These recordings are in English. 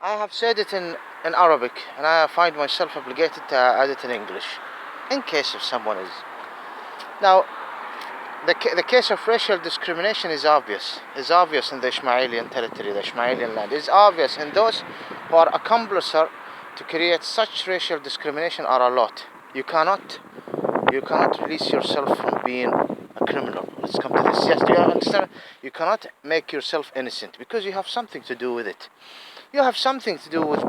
I have said it in Arabic, and I find myself obligated to add it in English, in case if someone is. Now, the case of racial discrimination is obvious. Is obvious in the Ismaelian territory, the Ismaelian land. Is obvious, and those who are accomplices to create such racial discrimination are a lot. You cannot release yourself from being a criminal. Let's come to this. Yes, do you understand? You cannot make yourself innocent because you have something to do with it. You have something to do with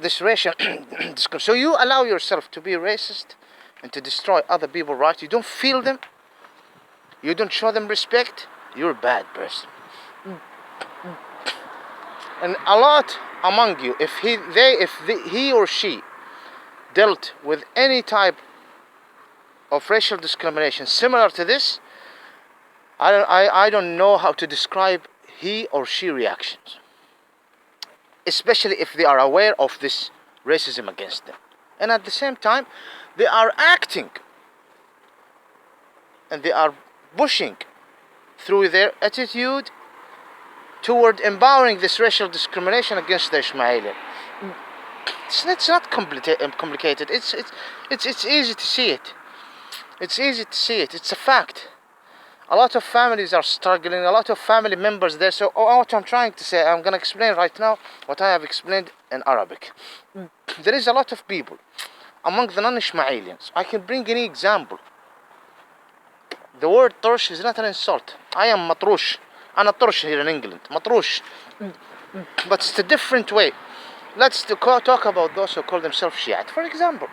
this racial discrimination. So you allow yourself to be racist and to destroy other people's rights. You don't feel them. You don't show them respect. You're a bad person. And a lot among you, if he or she dealt with any type of racial discrimination similar to this, I don't know how to describe he or she reactions, especially if they are aware of this racism against them, and at the same time they are acting and they are pushing through their attitude toward empowering this racial discrimination against the Ismaili. It's not complicated. It's easy to see it. It's easy to see it. It's a fact. A lot of families are struggling. A lot of family members there. So what I'm trying to say, I'm gonna explain right now what I have explained in Arabic. There is a lot of people among the non-Ismailians. I can bring any example. The word torsh is not an insult. I am matrush. أنا طرش here in England. matrush. But it's a different way. Let's talk about those who call themselves Shiite. For example,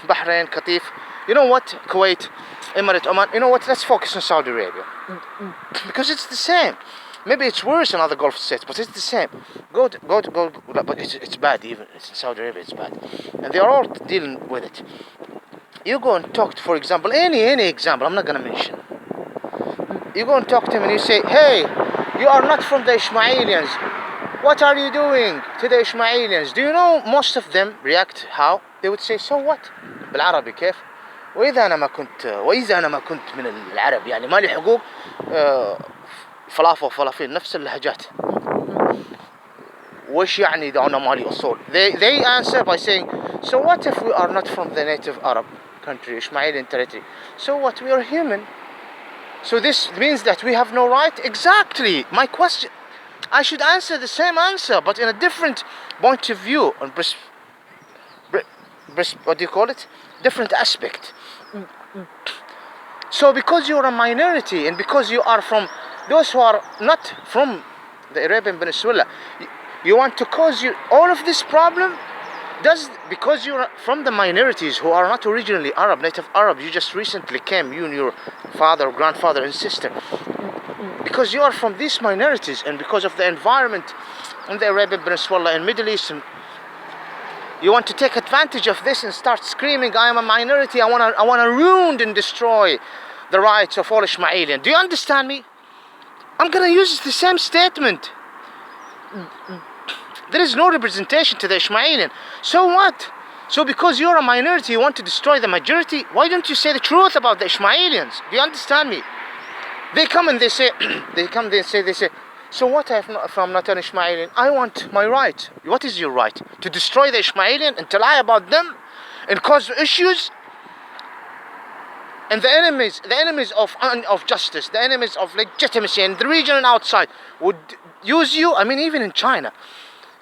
Bahrain, Qatif. You know what? Kuwait, Emirate, Oman. You know what? Let's focus on Saudi Arabia. Because it's the same. Maybe it's worse in other Gulf states, but it's the same. Go. But it's bad even. It's in Saudi Arabia, it's bad. And they are all dealing with it. You go and talk to, for example, any example, I'm not going to mention. You go and talk to him and you say, hey, you are not from the Ismailians. What are you doing to the Ismailians? Do you know most of them react how? They would say, so what? بالعربي كيف؟ وإذا أنا ما كنت من العرب يعني ما لي حقوق فلافل وفلافل نفس اللهجات. وش يعني ده أنا مالي أصول? They answer by saying, so what if we are not from the native Arab country, Ismailian territory? So what? We are human. So this means that we have no right? Exactly. My question, I should answer the same answer, but in a different point of view, on what do you call it? Different aspect. So because you're a minority and because you are from those who are not from the Arabian Peninsula, you want to cause all of this problem? Because you're from the minorities who are not originally Arab, native Arab, you just recently came, you and your father, grandfather and sister. Because you are from these minorities and because of the environment in the Arabian Peninsula and Middle East, you want to take advantage of this and start screaming, I am a minority, I want to ruin and destroy the rights of all Ismailians. Do you understand me? I'm going to use the same statement. There is no representation to the Ismailian. So what? So because you're a minority, you want to destroy the majority? Why don't you say the truth about the Ismailians? Do you understand me? They come and they say, so what if I'm not an Ismailian? I want my right. What is your right? To destroy the Ismailian and to lie about them and cause issues? And the enemies of justice, the enemies of legitimacy in the region and outside would use you. I mean, even in China.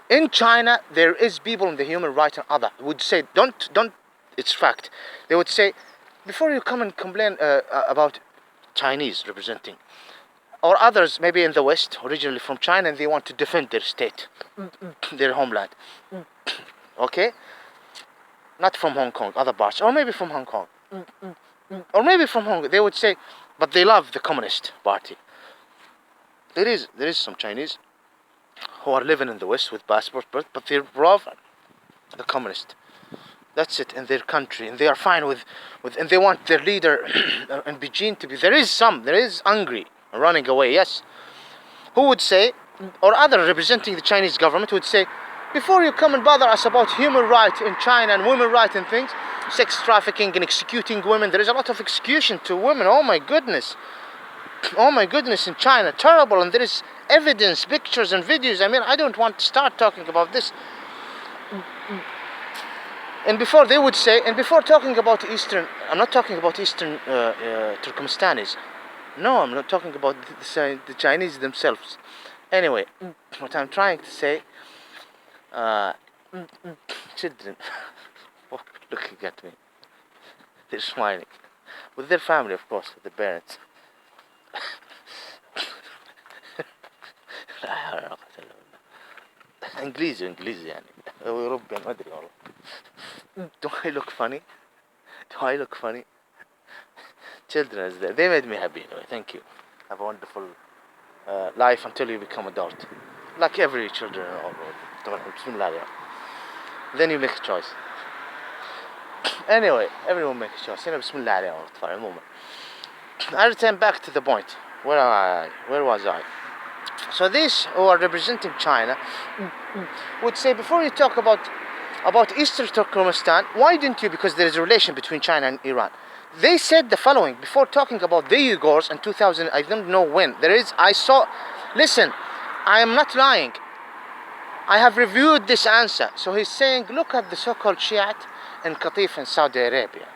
In China, there is people in the human rights and other would say, don't, it's fact. They would say, before you come and complain about Chinese representing, or others maybe in the West, originally from China, and they want to defend their state, their homeland. Okay? Not from Hong Kong, other parts, or maybe from Hong Kong. Or maybe from Hong Kong, they would say, but they love the Communist Party. There is some Chinese who are living in the West with passports, but they love the Communist. That's it, in their country, and they are fine with and they want their leader in Beijing to be. There is angry, running away, yes. Who would say, or other representing the Chinese government would say, before you come and bother us about human rights in China and women rights and things, sex trafficking and executing women, there is a lot of execution to women. Oh my goodness in China, terrible. And there is evidence, pictures and videos. I mean, I don't want to start talking about this. And before they would say, and before talking about Eastern, I'm not talking about Eastern Turkmenistanis. No, I'm not talking about the Chinese themselves. Anyway, what I'm trying to say, children looking at me, they're smiling. With their family, of course, with the parents. انجليزي يعني اوروبي ما ادري والله. Do I look funny? Do I look funny? Children is there. They made me happy anyway. Thank you. Have a wonderful life until you become adult. Like every children in all world. Then you make a choice. Anyway, everyone makes a choice. I return back to the point. Where was I? So these who are representing China would say, before you talk about Eastern Turkmenistan, why didn't you? Because there is a relation between China and Iran. They said the following before talking about the Uyghurs in 2000. I don't know when. Listen, I am not lying. I have reviewed this answer. So he's saying, look at the so-called Shiite and Qatif in Saudi Arabia.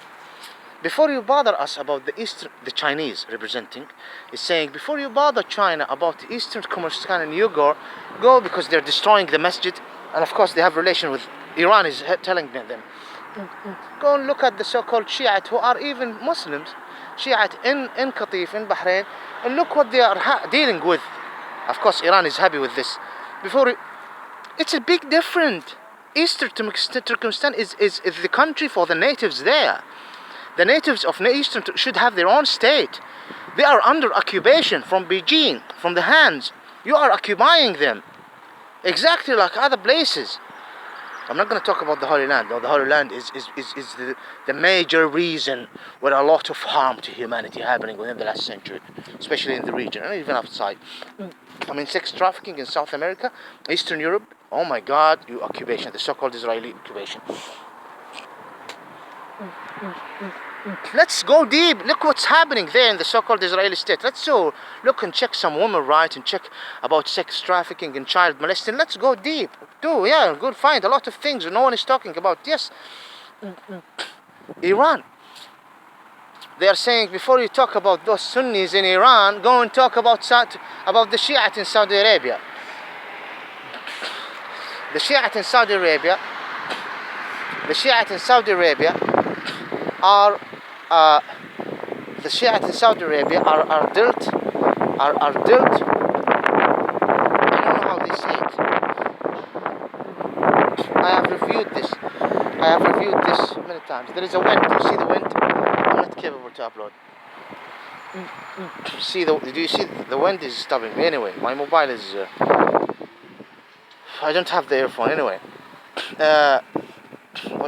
Before you bother us about the Chinese representing, is saying, before you bother China about the Eastern Turkmenistan and Uyghur, go, because they're destroying the masjid, and of course they have relation with Iran is telling them. Go and look at the so-called Shiite who are even Muslims, Shiite in Qatif, in Bahrain, and look what they are dealing with. Of course Iran is happy with this. It's a big difference. Eastern Turkmenistan is the country for the natives there. The natives of Eastern should have their own state. They are under occupation from Beijing, from the hands. You are occupying them, exactly like other places. I'm not going to talk about the Holy Land. The Holy Land is the major reason where a lot of harm to humanity happening within the last century, especially in the region and even outside. I mean, sex trafficking in South America, Eastern Europe. Oh my God, occupation, the so-called Israeli occupation. Let's go deep. Look what's happening there in the so-called Israeli state. Let's go look and check some women rights and check about sex trafficking and child molesting. Let's go deep. Good, find a lot of things no one is talking about. Yes, Iran. They are saying, before you talk about those Sunnis in Iran, go and talk about the Shiite in Saudi Arabia. The Shiite in Saudi Arabia are dealt. I don't know how they say it. I have reviewed this many times. There is a wind. Do you see the wind? I'm not capable to upload. Do you see the wind is stopping me? Anyway, my mobile is. I don't have the earphone anyway.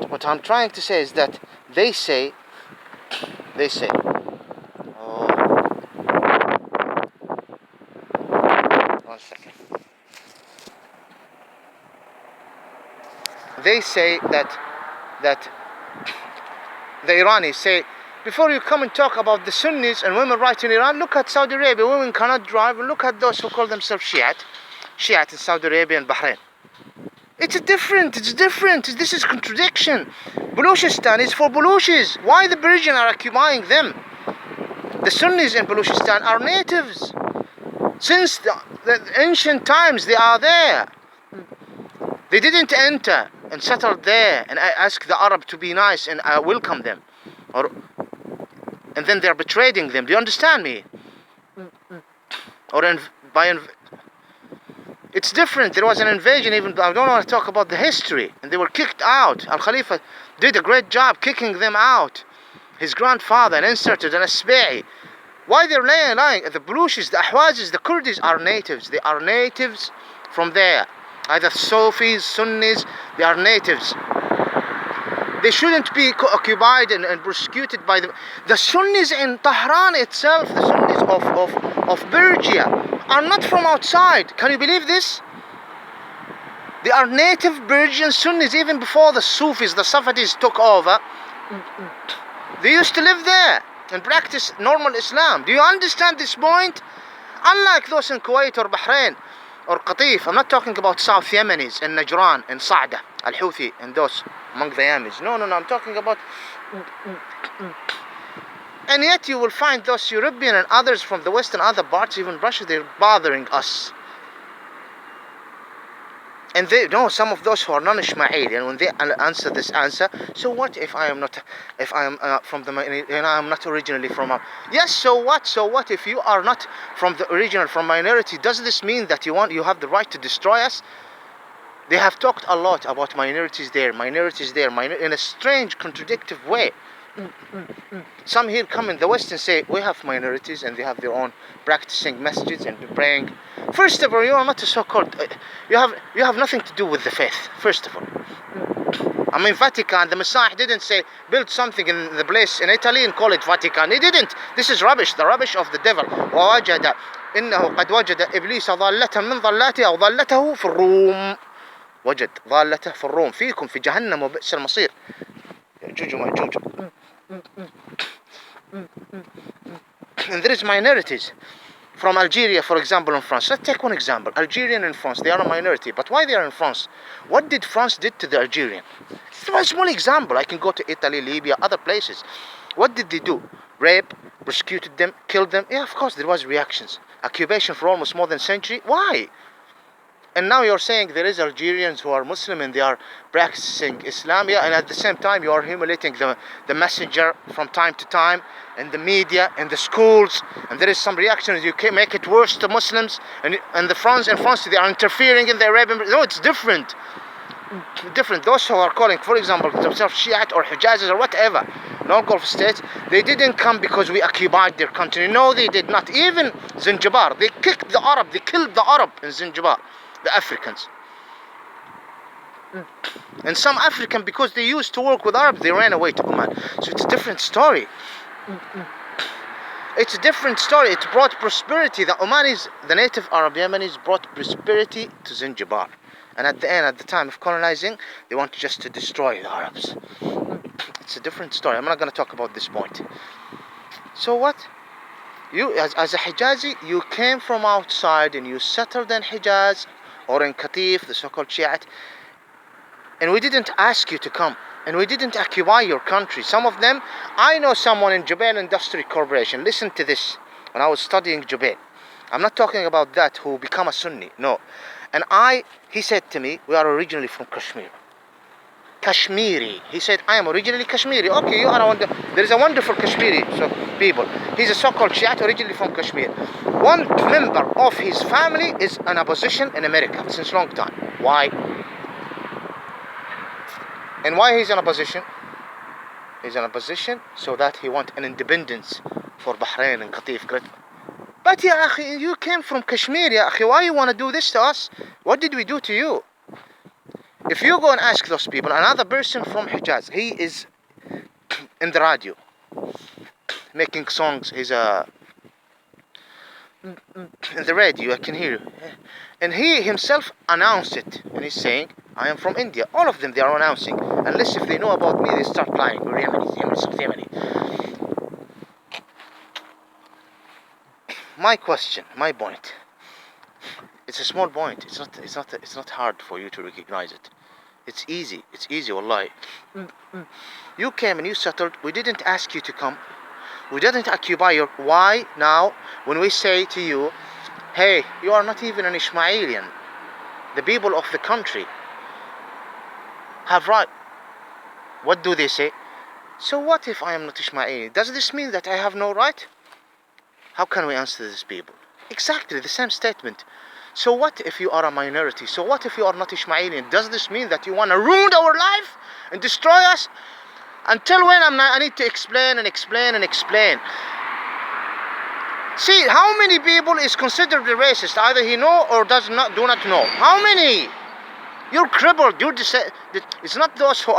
What I'm trying to say is that they say. Oh, 1 second. They say that the Iranis say, before you come and talk about the Sunnis and women rights in Iran, look at Saudi Arabia. Women cannot drive. And look at those who call themselves Shiite in Saudi Arabia and Bahrain. It's different. This is contradiction. Baluchistan is for Baluchis. Why the Persians are occupying them? The Sunnis in Baluchistan are natives. Since the ancient times they are there. They didn't enter and settle there and ask the Arab to be nice and welcome them. And then they're betraying them. Do you understand me? It's different. There was an invasion. Even I don't want to talk about the history, and they were kicked out. Al Khalifa did a great job kicking them out. His grandfather inserted an Ismaeli. Why they're lying? The Baluchis, the Ahwazis, the Kurds are natives. They are natives from there. Either Sufis, Sunnis. They are natives. They shouldn't be occupied and persecuted by the Sunnis in Tehran itself. The Sunnis of Persia are not from outside. Can you believe this? They are native Persian Sunnis even before the Sufis, the Safadis took over. They used to live there and practice normal Islam. Do you understand this point? Unlike those in Kuwait or Bahrain or Qatif, I'm not talking about South Yemenis in Najran and Sa'da, Al-Houthi and those among the Yemenis. No, I'm talking about... And yet you will find those European and others from the West and other parts, even Russia, they're bothering us. And they know some of those who are non-Ismaili, when they answer this answer, so what if I am not, if I am from the, and I am not originally from, yes, so what? So what if you are not from the original, from minority? Does this mean that you have the right to destroy us? They have talked a lot about minorities there, in a strange, contradictory way. Some here come in the West and say we have minorities and they have their own practicing masjids and praying. First of all, you are not a so-called. You have nothing to do with the faith. First of all, I mean, Vatican. The Messiah didn't say build something in the place in Italy and call it Vatican. He didn't. This is rubbish. The rubbish of the devil. ووجد إنه قد وجد إبليس ضالة من ضلاته أو ضلته في الروم. وجد ضالته في الروم فيكم في جهنم وبئس المصير. يأجوج ومأجوج. And there is minorities from Algeria, for example, in France. Let's take one example. Algerian in France, they are a minority. But why they are in France? What did France did to the Algerian? It's a small example. I can go to Italy, Libya, other places. What did they do? Rape, persecuted them, killed them? Yeah, of course there was reactions. Occupation for almost more than a century. Why? And now you're saying there is Algerians who are Muslim and they are practicing Islam, yeah, and at the same time you are humiliating the messenger from time to time, and the media and the schools, and there is some reactions. You can make it worse to Muslims, and in France they are interfering in the Arabian. No, it's different. Those who are calling, for example, themselves Shiite or Hijazis or whatever, in all Gulf states, they didn't come because we occupied their country. No, they did not. Even Zanzibar, they kicked the Arab, they killed the Arab in Zanzibar. The Africans. And some African, because they used to work with Arabs, they ran away to Oman. So it's a different story. It's a different story. It brought prosperity. The Omanis, the native Arab Yemenis, brought prosperity to Zanzibar. And at the end, at the time of colonizing, they wanted just to destroy the Arabs. It's a different story. I'm not going to talk about this point. So what? You, as a Hijazi, you came from outside and you settled in Hijaz or in Qatif, the so-called Shiite, and we didn't ask you to come, and we didn't occupy your country. Some of them, I know someone in Jubail Industry Corporation. Listen to this. When I was studying Jubail, I'm not talking about that who become a Sunni, no. And he said to me, we are originally from Kashmir. Kashmiri. He said, I am originally Kashmiri. Okay, you are there is a wonderful Kashmiri people. He's a so-called Shiite originally from Kashmir. One member of his family is an opposition in America since long time. Why? And why he's an opposition? He's an opposition so that he wants an independence for Bahrain and Qatif. But ya akhi, you came from Kashmir, ya akhi. Why you want to do this to us? What did we do to you? If you go and ask those people, another person from Hijaz, he is in the radio, making songs, he's in the radio, I can hear you. And he himself announced it, and he's saying, I am from India. All of them, they are announcing. Unless if they know about me, they start lying. We're Yemeni. My question, my point, it's a small point. It's not hard for you to recognize it. It's easy, wallahi. You came and you settled. We didn't ask you to come. We didn't occupy your... Why now, when we say to you, hey, you are not even an Ismaelian, the people of the country have right. What do they say? So what if I am not Ismaili? Does this mean that I have no right? How can we answer these people? Exactly the same statement. So what if you are a minority? So what if you are not Ismailian? Does this mean that you want to ruin our life and destroy us? Until when I need to explain. See, how many people is considered a racist? Either he know or do not know. How many? You're crippled. It's not those who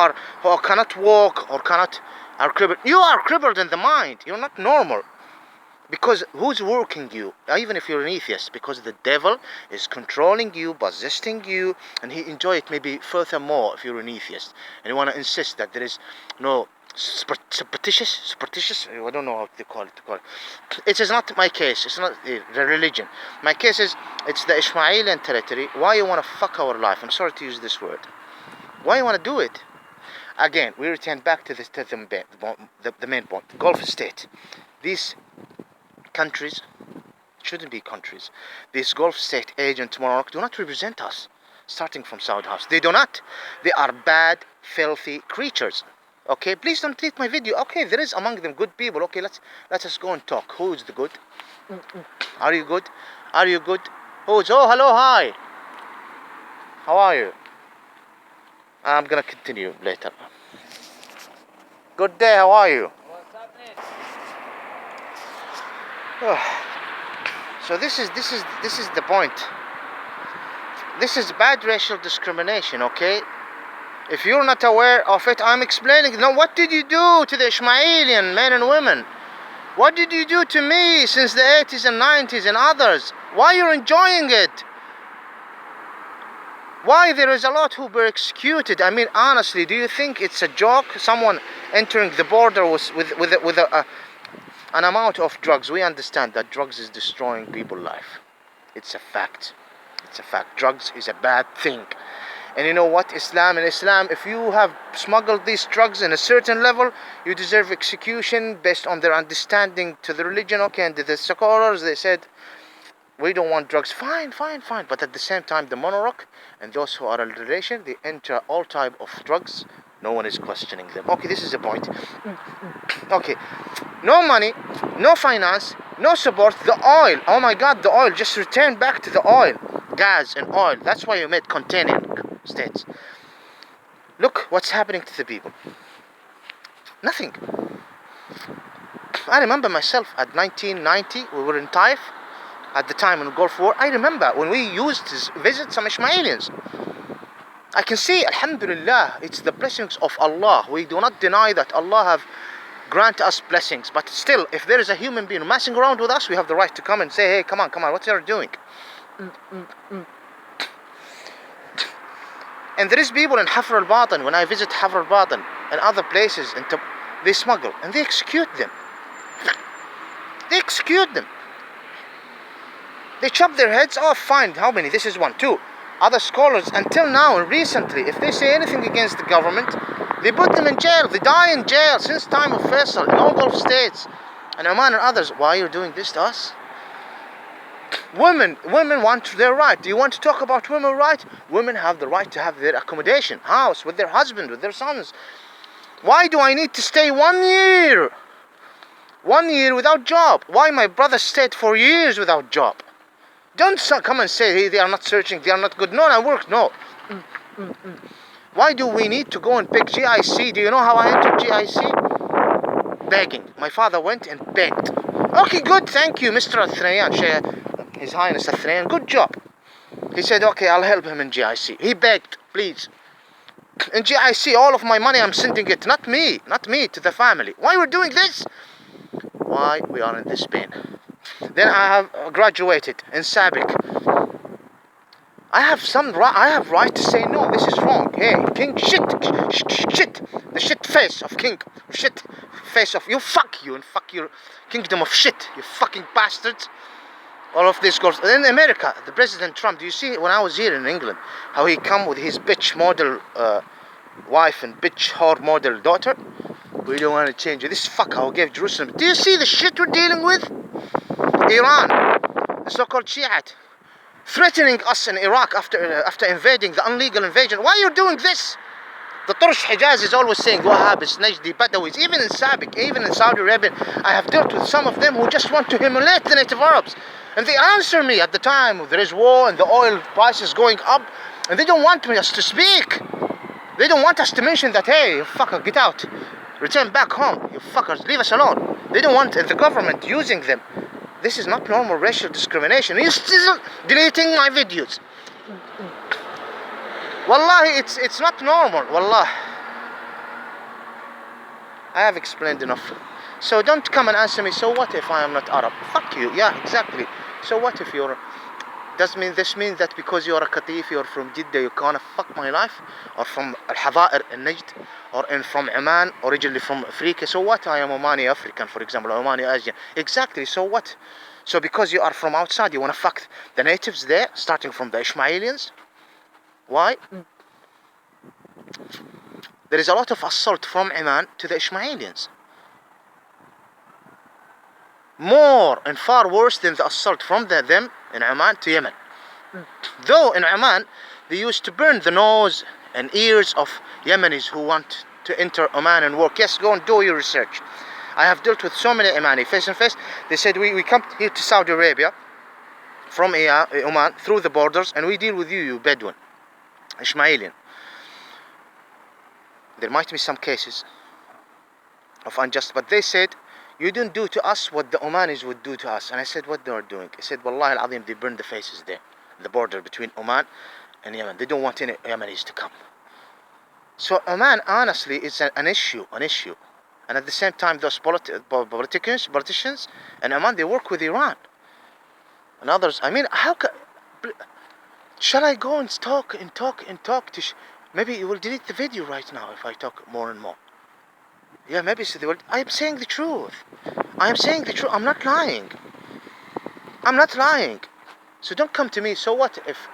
cannot walk or are crippled. You are crippled in the mind. You're not normal. Because who's working you? Even if you're an atheist, because the devil is controlling you, possessing you, and he enjoy it maybe furthermore if you're an atheist. And you want to insist that there is no superstitious. I don't know how to call it. It is not my case. It's not the religion. My case is it's the Ismaelian territory. Why you want to fuck our life? I'm sorry to use this word. Why you want to do it? Again, we return back to the main point. Gulf state. These countries shouldn't be countries. These Gulf state agents Morocco do not represent us. Starting from Saudi House, they do not. They are bad, filthy creatures. Okay, please don't delete my video. Okay, there is among them good people. Okay, let us go and talk. Who is the good? Are you good? Are you good? Who's? Oh, hello, hi. How are you? I'm gonna continue later. Good day. How are you? What's happening? So this is the point. This is bad racial discrimination. Okay. If you're not aware of it, I'm explaining. Now, what did you do to the Ismaelian men and women? What did you do to me since the 80s and 90s and others? Why you're enjoying it? Why there is a lot who were executed? I mean, honestly, do you think it's a joke? Someone entering the border with an amount of drugs. We understand that drugs is destroying people's life. It's a fact. It's a fact. Drugs is a bad thing. And you know what? Islam, if you have smuggled these drugs in a certain level, you deserve execution based on their understanding to the religion. Okay, and the scholars, they said, we don't want drugs. Fine. But at the same time, the monarch and those who are in relation, they enter all type of drugs. No one is questioning them. Okay, this is the point. Okay, no money, no finance, no support. The oil, oh my God, the oil, just return back to the oil. Gas and oil. That's why you made containing states. Look what's happening to the people. Nothing. I remember myself at 1990, we were in Taif at the time in the Gulf War. I remember when we used to visit some Ismailians. I can see, alhamdulillah, it's the blessings of Allah. We do not deny that Allah have grant us blessings, but still, if there is a human being messing around with us, we have the right to come and say, hey, come on, what are you doing? And there is people in Hafr al-Batin, when I visit Hafr al-Batin and other places, and they smuggle and they execute them. They chop their heads off. Fine, how many? This is 1, 2. Other scholars, until now and recently, if they say anything against the government, they put them in jail. They die in jail since time of Faisal in all Gulf states and Oman and others. Why are you doing this to us? Women want their right. Do you want to talk about women's right? Women have the right to have their accommodation, house, with their husband, with their sons. Why do I need to stay 1 year? 1 year without job. Why my brother stayed for years without job? Don't come and say, hey, they are not searching, they are not good. No, I work. No. Why do we need to go and pick GIC? Do you know how I entered GIC? Begging. My father went and begged. Okay, good, thank you, Mr. Athrayan, His Highness Athrayan, good job. He said, okay, I'll help him in GIC. He begged, please. In GIC, all of my money, I'm sending it, not me, to the family. Why we're doing this? Why we are in this pain. Then I have graduated in Sabiq. I have right to say no, this is wrong. Hey, king, shit, the shit face of king, shit face of you, fuck you, and fuck your kingdom of shit, you fucking bastards. All of this goes. In America, the President Trump, do you see when I was here in England, how he come with his bitch model wife and bitch whore model daughter? We don't want to change it. This fucker who gave Jerusalem. Do you see the shit we're dealing with? Iran, the so-called Shiite, threatening us in Iraq after invading, the illegal invasion. Why are you doing this? The Tursh Hijaz is always saying Wahhabis, Najdi, Badawis. Even in Sabiq, even in Saudi Arabia, I have dealt with some of them who just want to humiliate the native Arabs. And they answer me at the time there is war and the oil prices going up, and they don't want us to speak. They don't want us to mention that, hey, you fucker, get out. Return back home, you fuckers, leave us alone. They don't want the government using them. This is not normal racial discrimination. You're still deleting my videos. Wallahi, it's not normal, wallah. I have explained enough. So don't come and answer me, so what if I am not Arab? Fuck you, yeah, exactly. So what if you're Does this mean that because you are a Qatifi or from Jeddah you can't fuck my life? Or from Al-Hadair in Najd? Or from Oman, originally from Africa? So what? I am Omani African, for example, Omani Asian. Exactly, so what? So because you are from outside, you want to fuck the natives there, starting from the Ismaelians? Why? There is a lot of assault from Oman to the Ismaelians. More and far worse than the assault from them in Oman to Yemen. Though in Oman, they used to burn the nose and ears of Yemenis who want to enter Oman and work. Yes, go and do your research. I have dealt with so many Omani face and face. They said, we come here to Saudi Arabia from Oman through the borders, and we deal with you Bedouin, Ismailian. There might be some cases of unjust, but they said, you didn't do to us what the Omanis would do to us. And I said, what they are doing? I said, Wallahi al-Azim, they burn the faces there, the border between Oman and Yemen. They don't want any Yemenis to come. So Oman, honestly, is an issue. And at the same time, those politicians in Oman, they work with Iran and others. I mean, shall I go and talk to... Maybe you will delete the video right now if I talk more and more. Yeah, maybe so they will. I am saying the truth. I'm not lying. So don't come to me. So what if?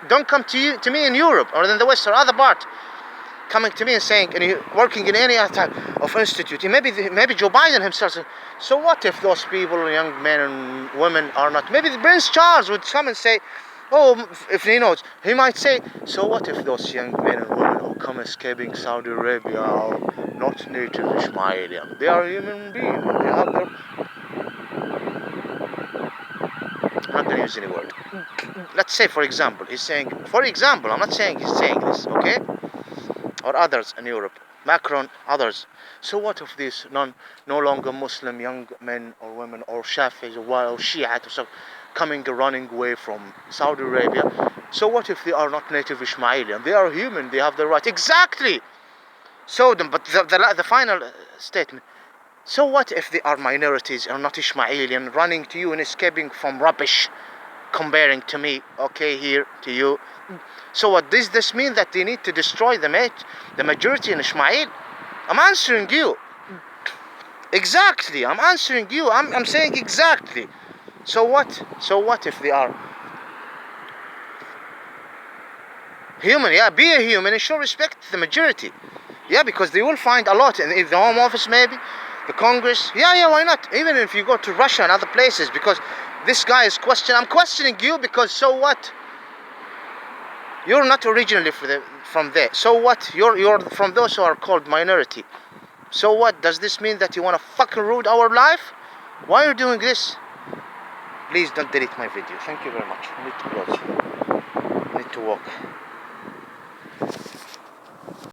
Don't come to me in Europe or in the West or other part, coming to me and saying, and you working in any other type of institute. Maybe Joe Biden himself. So what if those people, young men and women, are not? Maybe the Prince Charles would come and say, oh, if he knows, he might say, so what if those young men and women who come escaping Saudi Arabia are not native Ismailian? They are human beings. They have their... I'm not going to use any word. Let's say, for example, he's saying, I'm not saying he's saying this, okay? Or others in Europe, Macron, others. So what if these no longer Muslim young men or women or Shafis or Shiite or so coming running away from Saudi Arabia? So what if they are not native Ismailian? They are human, they have the right. Exactly! So, but the final statement. So what if they are minorities or not Ismailian, running to you and escaping from rubbish, comparing to me, okay, here to you? So what does this mean, that they need to destroy the majority in Ismail? I'm answering you. Exactly, I'm answering you. I'm saying exactly. So what if they are human? Yeah, be a human and show respect to the majority. Yeah, because they will find a lot in the Home Office, maybe the Congress. Yeah, why not? Even if you go to Russia and other places, because this guy is I'm questioning you, because so what? You're not originally from there. So what? You're from those who are called minority. So what? Does this mean that you want to fucking ruin our life? Why are you doing this? Please don't delete my video. Thank you very much. I need to close. I need to walk.